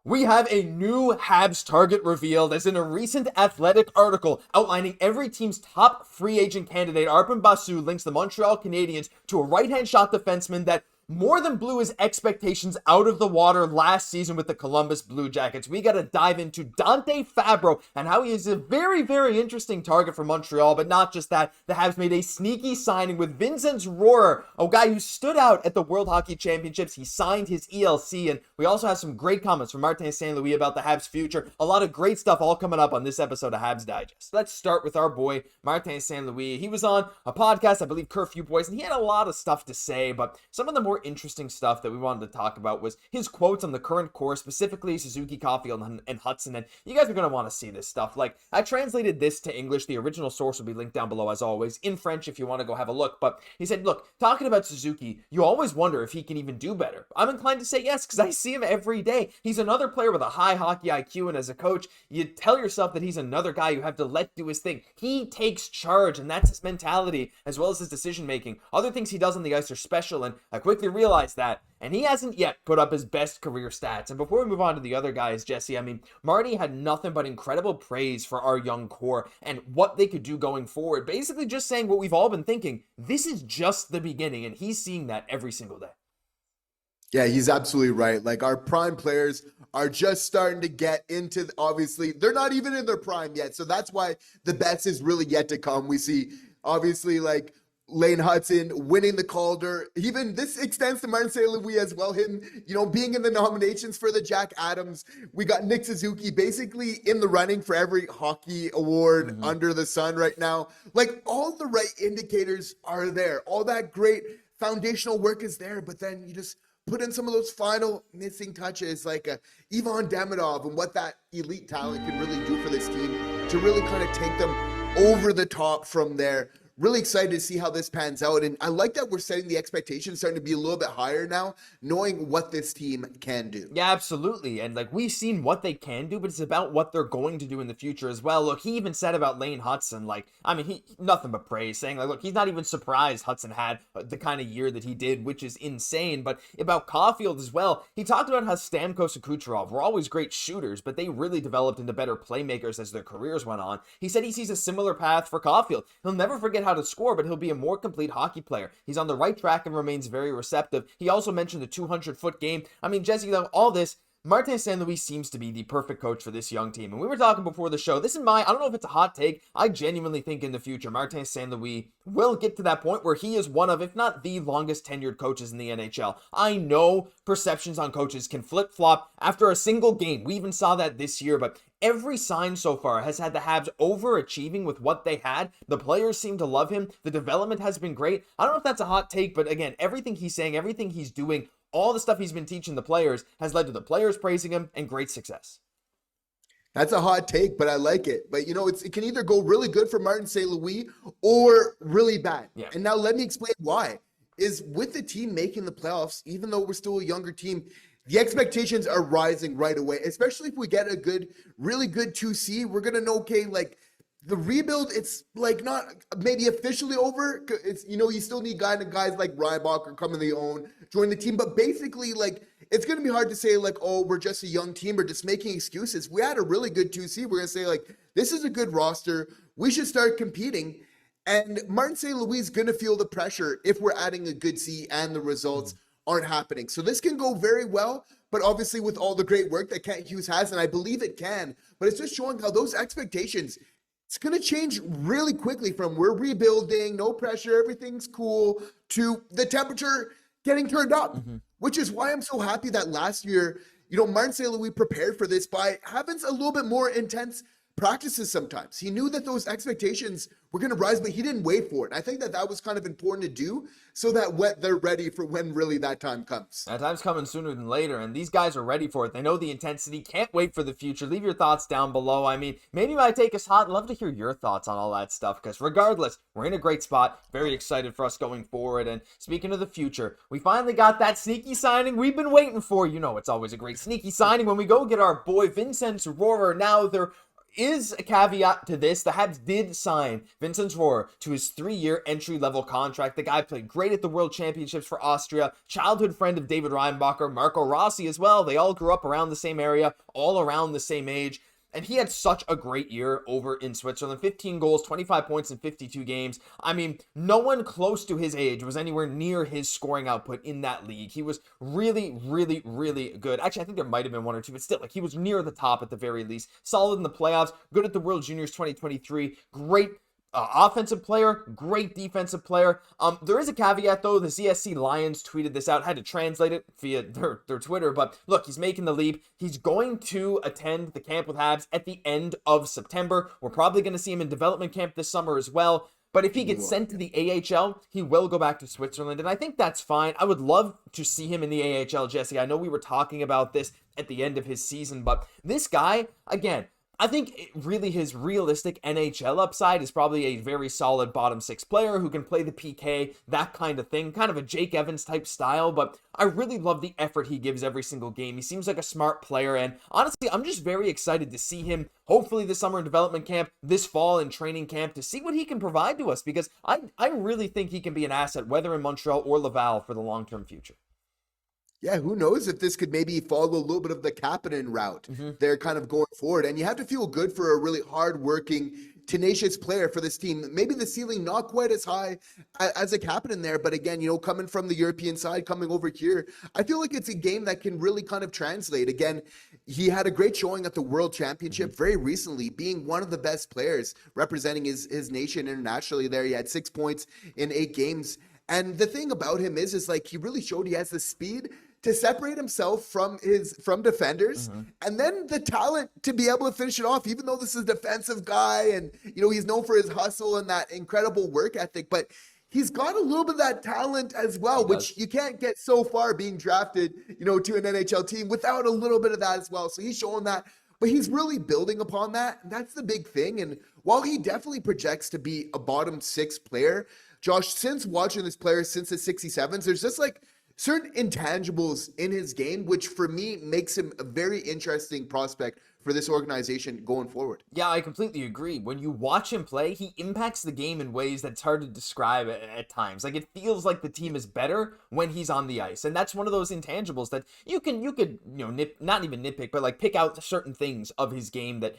We have a new Habs target revealed, as in a recent Athletic article outlining every team's top free agent candidate. Arber links the Montreal Canadiens to a right-hand shot defenseman that more than blew his expectations out of the water last season with the Columbus Blue Jackets. We got to dive into Dante Fabbro and how he is a very, very interesting target for Montreal. But not just that, the Habs made a sneaky signing with Vincent Rohrer, a guy who stood out at the World Hockey Championships. He signed his ELC, and we also have some great comments from Martin St. Louis about the Habs' future. A lot of great stuff all coming up on this episode of Habs Digest. Let's start with our boy, Martin St. Louis. He was on a podcast, I believe Curfew Boys, and he had a lot of stuff to say, but some of the more interesting stuff that we wanted to talk about was his quotes on the current core, specifically Suzuki, Caufield, and Hutson. And you guys are going to want to see this stuff. Like, I translated this to English. The original source will be linked down below, as always, in French if you want to go have a look. But he said, look, talking about Suzuki, you always wonder if he can even do better. I'm inclined to say yes, because I see him every day. He's another player with a high hockey IQ, and as a coach, you tell yourself that he's another guy you have to let do his thing. He takes charge, and that's his mentality, as well as his decision making. Other things he does on the ice are special, and I quickly realized that, and he hasn't yet put up his best career stats. And before we move on to the other guys, Jesse, I mean, Marty had nothing but incredible praise for our young core and what they could do going forward. Basically just saying what we've all been thinking. This is just the beginning, and he's seeing that every single day. Yeah, he's absolutely right. Like, our prime players are just starting to get into, obviously, they're not even in their prime yet. So that's why the best is really yet to come. We see, obviously, like, Lane Hutson winning the Calder. Even this extends to Martin St. Louis as well. Him, being in the nominations for the Jack Adams. We got Nick Suzuki basically in the running for every hockey award under the sun right now. Like, all the right indicators are there. All that great foundational work is there. But then you just put in some of those final missing touches, like Ivan Demidov, and what that elite talent can really do for this team to really kind of take them over the top from there. Really excited to see how this pans out. And I like that we're setting the expectations starting to be a little bit higher now, knowing what this team can do. Yeah, absolutely. And like, we've seen what they can do, but it's about what they're going to do in the future as well. Look, he even said about Lane Hutson, like, I mean, he nothing but praise, saying like, look, he's not even surprised Hutson had the kind of year that he did, which is insane. But about Caufield as well, he talked about how Stamkos and Kucherov were always great shooters, but they really developed into better playmakers as their careers went on. He said he sees a similar path for Caufield. He'll never forget how to score, but he'll be a more complete hockey player. He's on the right track and remains very receptive. He also mentioned the 200-foot game. I mean, Jesse, all this, Martin St. Louis seems to be the perfect coach for this young team. And we were talking before the show, this is I don't know if it's a hot take, I genuinely think in the future, Martin St. Louis will get to that point where he is one of, if not the longest tenured coaches in the NHL. I know perceptions on coaches can flip-flop after a single game. We even saw that this year, but every sign so far has had the Habs overachieving with what they had. The players seem to love him. The development has been great. I don't know if that's a hot take, but again, everything he's saying, everything he's doing, all the stuff he's been teaching the players has led to the players praising him and great success. That's a hot take, but I like it. But, it can either go really good for Martin St. Louis or really bad. Yeah. And now let me explain why. Is with the team making the playoffs, even though we're still a younger team, the expectations are rising right away, especially if we get a really good 2C. We're going to know, okay, like, the rebuild, it's like not maybe officially over. It's, you still need guys like Rybach or coming their own, join the team. But basically, like, it's going to be hard to say, like, oh, we're just a young team or just making excuses. We had a really good 2C. We're going to say, like, this is a good roster. We should start competing. And Martin St. Louis is going to feel the pressure if we're adding a good C and the results aren't happening. So this can go very well, but obviously with all the great work that Kent Hughes has, and I believe it can, but it's just showing how those expectations, it's going to change really quickly from we're rebuilding, no pressure, everything's cool, to the temperature getting turned up, which is why I'm so happy that last year, Martin St. Louis prepared for this by having a little bit more intense practices sometimes. He knew that those expectations were going to rise, but he didn't wait for it. I think that was kind of important to do so that they're ready for when really that time comes. That time's coming sooner than later, and these guys are ready for it. They know the intensity, can't wait for the future. Leave your thoughts down below. I mean, maybe my take is hot. I'd love to hear your thoughts on all that stuff, because regardless, we're in a great spot. Very excited for us going forward. And speaking of the future, we finally got that sneaky signing we've been waiting for. It's always a great sneaky signing when we go get our boy Vincent Rohrer. Now they're is a caveat to this. The Habs did sign Vincent Rohrer to his 3-year entry-level contract. The guy played great at the World Championships for Austria, childhood friend of David Reinbacher, Marco Rossi as well. They all grew up around the same area, all around the same age. And he had such a great year over in Switzerland. 15 goals, 25 points in 52 games. I mean, no one close to his age was anywhere near his scoring output in that league. He was really, really, really good. Actually, I think there might have been one or two, but still, like, he was near the top at the very least. Solid in the playoffs, good at the World Juniors 2023. Great offensive player, great defensive player. There is a caveat though. The ZSC Lions tweeted this out, had to translate it via their Twitter, but look, he's making the leap. He's going to attend the camp with Habs at the end of September. We're probably going to see him in development camp this summer as well. But if he gets sent to the AHL, he will go back to Switzerland, and I think that's fine. I would love to see him in the AHL, Jesse. I know we were talking about this at the end of his season, but this guy, again, I think really his realistic NHL upside is probably a very solid bottom six player who can play the PK, that kind of thing, kind of a Jake Evans type style, but I really love the effort he gives every single game. He seems like a smart player, and honestly, I'm just very excited to see him hopefully this summer in development camp, this fall in training camp, to see what he can provide to us, because I really think he can be an asset, whether in Montreal or Laval, for the long-term future. Yeah, who knows if this could maybe follow a little bit of the Kaiden route. They're kind of going forward. And you have to feel good for a really hard-working, tenacious player for this team. Maybe the ceiling not quite as high as a Kaiden there, but again, you know, coming from the European side, coming over here, I feel like it's a game that can really kind of translate. Again, he had a great showing at the World Championship very recently, being one of the best players representing his nation internationally there. He had 6 points in 8 games. And the thing about him is like he really showed he has the speed to separate himself from defenders, and then the talent to be able to finish it off, even though this is a defensive guy and, you know, he's known for his hustle and that incredible work ethic, but he's got a little bit of that talent as well, which you can't get so far being drafted, you know, to an NHL team without a little bit of that as well. So he's showing that, but he's really building upon that. And that's the big thing. And while he definitely projects to be a bottom 6 player, Josh, since watching this player since the 67s, there's just like certain intangibles in his game, which for me makes him a very interesting prospect for this organization going forward. Yeah, I completely agree. When you watch him play, he impacts the game in ways that's hard to describe at times. Like, it feels like the team is better when he's on the ice. And that's one of those intangibles that you could, you know, not even nitpick, but like pick out certain things of his game that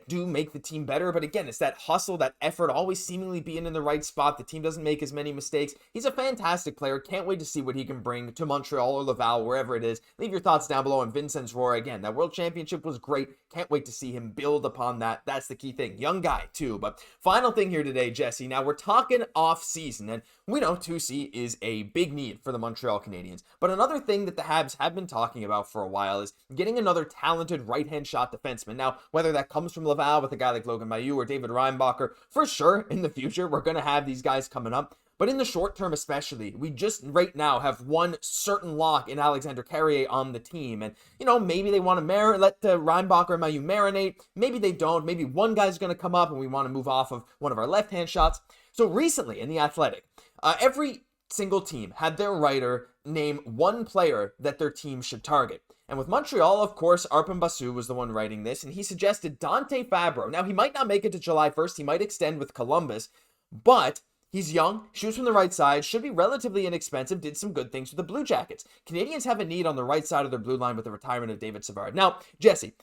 do make the team better. But again, it's that hustle, that effort, always seemingly being in the right spot. The team doesn't make as many mistakes. He's a fantastic player. Can't wait to see what he can bring to Montreal or Laval, wherever it is. Leave your thoughts down below on Vincent Rohrer. Again, that World Championship was great. Can't wait to see him build upon that. That's the key thing. Young guy, too. But final thing here today, Jesse. Now, we're talking off-season, and we know 2C is a big need for the Montreal Canadiens. But another thing that the Habs have been talking about for a while is getting another talented right-hand shot defenseman. Now, whether that comes from Laval with a guy like Logan Mailloux or David Reinbacher, for sure, in the future, we're going to have these guys coming up. But in the short term especially, we just right now have one certain lock in Alexander Carrier on the team. And, you know, maybe they want to let Reinbacher and Mailloux marinate. Maybe they don't. Maybe one guy's going to come up and we want to move off of one of our left-hand shots. So recently in The Athletic, every single team had their writer name one player that their team should target. And with Montreal, of course, Arber Basu was the one writing this, and he suggested Dante Fabbro. Now, he might not make it to July 1st. He might extend with Columbus, but he's young, shoots from the right side, should be relatively inexpensive, did some good things with the Blue Jackets. Canadians have a need on the right side of their blue line with the retirement of David Savard. Now, Jesse,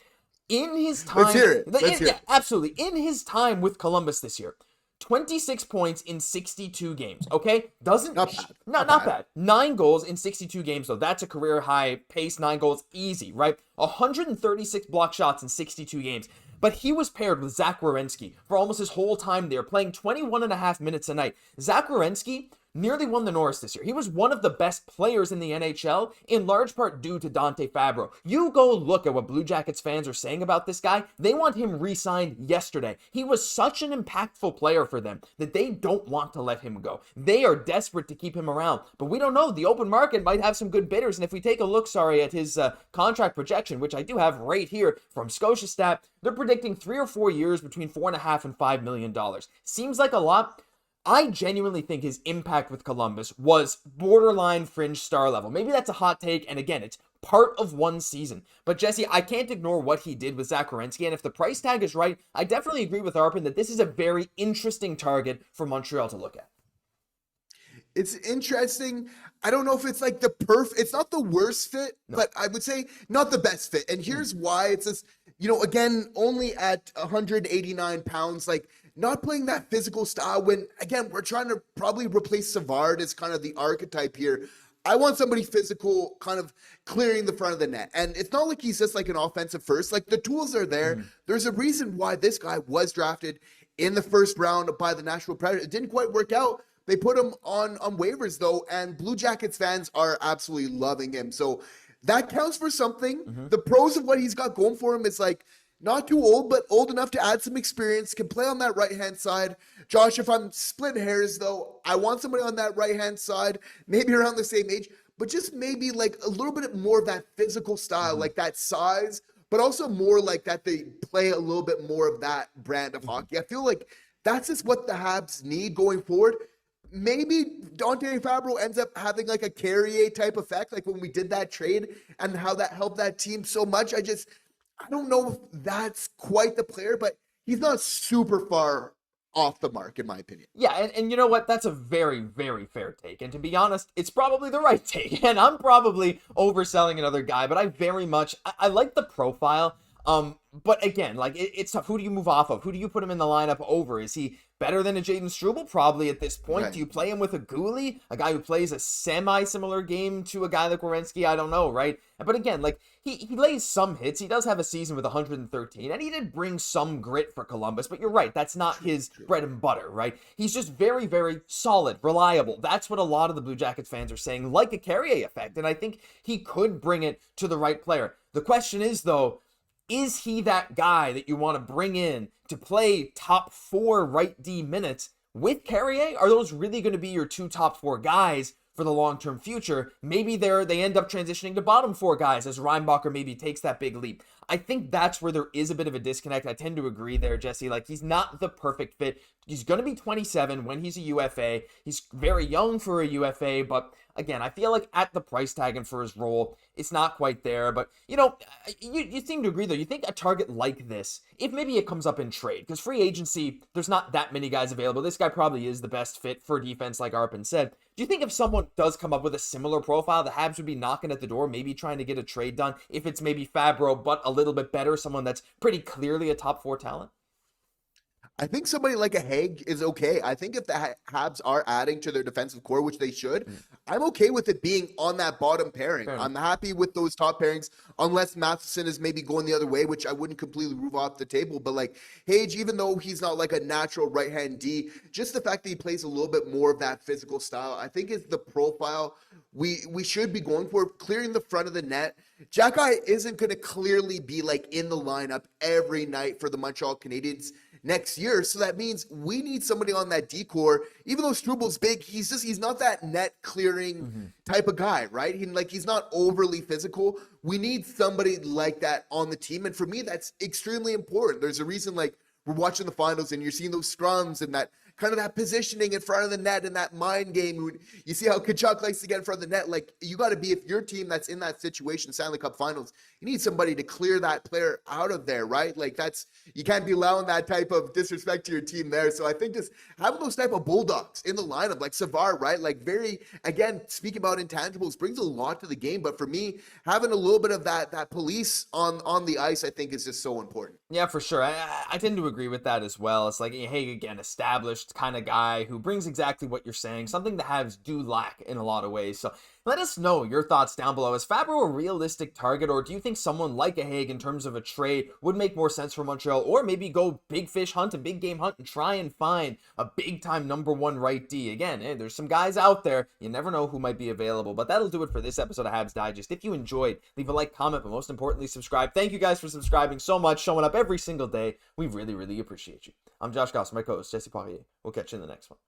in his time... Let's hear it. Yeah, absolutely. In his time with Columbus this year, 26 points in 62 games, okay? Not bad. 9 goals in 62 games, though. That's a career high pace, 9 goals, easy, right? 136 block shots in 62 games. But he was paired with Zach Werenski for almost his whole time there, playing 21 and a half minutes a night. Zach Werenski nearly won the Norris this year. He was one of the best players in the NHL, in large part due to Dante Fabbro. You go look at what Blue Jackets fans are saying about this guy. They want him re-signed yesterday. He was such an impactful player for them that they don't want to let him go. They are desperate to keep him around. But we don't know. The open market might have some good bidders. And if we take a look, at his contract projection, which I do have right here from Scotiastat, they're predicting 3 or 4 years between $4.5 and $5 million. Seems like a lot. I genuinely think his impact with Columbus was borderline fringe star level. Maybe that's a hot take, and again, it's part of one season. But Jesse, I can't ignore what he did with Zach Werenski, and if the price tag is right, I definitely agree with Arpin that this is a very interesting target for Montreal to look at. It's interesting. I don't know if it's like it's not the worst fit, but I would say not the best fit. And here's why. It's this, again, only at 189 pounds, like not playing that physical style when, again, we're trying to probably replace Savard as kind of the archetype here. I want somebody physical, kind of clearing the front of the net. And it's not like he's just like an offensive first. Like the tools are there. There's a reason why this guy was drafted in the first round by the Nashville Predators. It didn't quite work out. They put him on waivers, though, and Blue Jackets fans are absolutely loving him. So that counts for something. The pros of what he's got going for him is like not too old, but old enough to add some experience, can play on that right-hand side. Josh, if I'm splitting hairs, though, I want somebody on that right-hand side, maybe around the same age, but just maybe like a little bit more of that physical style, like that size, but also more like that they play a little bit more of that brand of hockey. I feel like that's just what the Habs need going forward. Maybe Dante Fabbro ends up having like a Carrier type effect, like when we did that trade and how that helped that team so much. I don't know if that's quite the player, but he's not super far off the mark, in my opinion. Yeah, and you know what? That's a very, very fair take. And to be honest, it's probably the right take. And I'm probably overselling another guy, but I like the profile. But again, like it's tough. Who do you move off of? Who do you put him in the lineup over? Is he better than a Jayden Struble? Probably at this point. Right. Do you play him with a Guhle, a guy who plays a semi-similar game to a guy like Werenski? I don't know, right? But again, like he lays some hits. He does have a season with 113, and he did bring some grit for Columbus. But you're right, that's not his bread and butter, right? He's just very, very solid, reliable. That's what a lot of the Blue Jackets fans are saying, like a Carrier effect. And I think he could bring it to the right player. The question is, though, is he that guy that you want to bring in to play top 4 right D minutes with Carrier? Are those really going to be your 2 top 4 guys for the long-term future? Maybe they end up transitioning to bottom 4 guys as Reinbacher maybe takes that big leap. I think that's where there is a bit of a disconnect. I tend to agree there, Jesse. Like, he's not the perfect fit. He's going to be 27 when he's a UFA. He's very young for a UFA, but again, I feel like at the price tag and for his role, it's not quite there. But, you seem to agree, though. You think a target like this, if maybe it comes up in trade, because free agency, there's not that many guys available. This guy probably is the best fit for defense, like Arpin said. Do you think if someone does come up with a similar profile, the Habs would be knocking at the door, maybe trying to get a trade done, if it's maybe Fabbro, but a little bit better, someone that's pretty clearly a top 4 talent? I think somebody like a Haig is okay. I think if the Habs are adding to their defensive core, which they should, I'm okay with it being on that bottom pairing. I'm happy with those top pairings, unless Matheson is maybe going the other way, which I wouldn't completely move off the table. But like Haig, even though he's not like a natural right-hand D, just the fact that he plays a little bit more of that physical style, I think is the profile we should be going for, clearing the front of the net. Xhekaj isn't going to clearly be like in the lineup every night for the Montreal Canadiens next year. So that means we need somebody on that D-core. Even though Struble's big, he's not that net clearing type of guy, right? He's not overly physical. We need somebody like that on the team. And for me, that's extremely important. There's a reason, like, we're watching the finals and you're seeing those scrums and that kind of that positioning in front of the net and that mind game. You see how Xhekaj likes to get in front of the net. Like, you got to be, if your team that's in that situation, Stanley Cup Finals, you need somebody to clear that player out of there, right? Like, you can't be allowing that type of disrespect to your team there. So I think just having those type of bulldogs in the lineup, like Savard, right? Like, very, again, speaking about intangibles, brings a lot to the game. But for me, having a little bit of that police on the ice, I think is just so important. Yeah, for sure. I tend to agree with that as well. It's like, hey, again, established kind of guy who brings exactly what you're saying, something the Habs do lack in a lot of ways. So let us know your thoughts down below. Is Fabbro a realistic target, or do you think someone like a Haig in terms of a trade would make more sense for Montreal, or maybe go big fish hunt and big game hunt and try and find a big time number 1 right D? Again, there's some guys out there. You never know who might be available, but that'll do it for this episode of Habs Digest. If you enjoyed, leave a like, comment, but most importantly, subscribe. Thank you guys for subscribing so much, showing up every single day. We really, really appreciate you. I'm Josh Gosse, my co-host, Jesse Poirier. We'll catch you in the next one.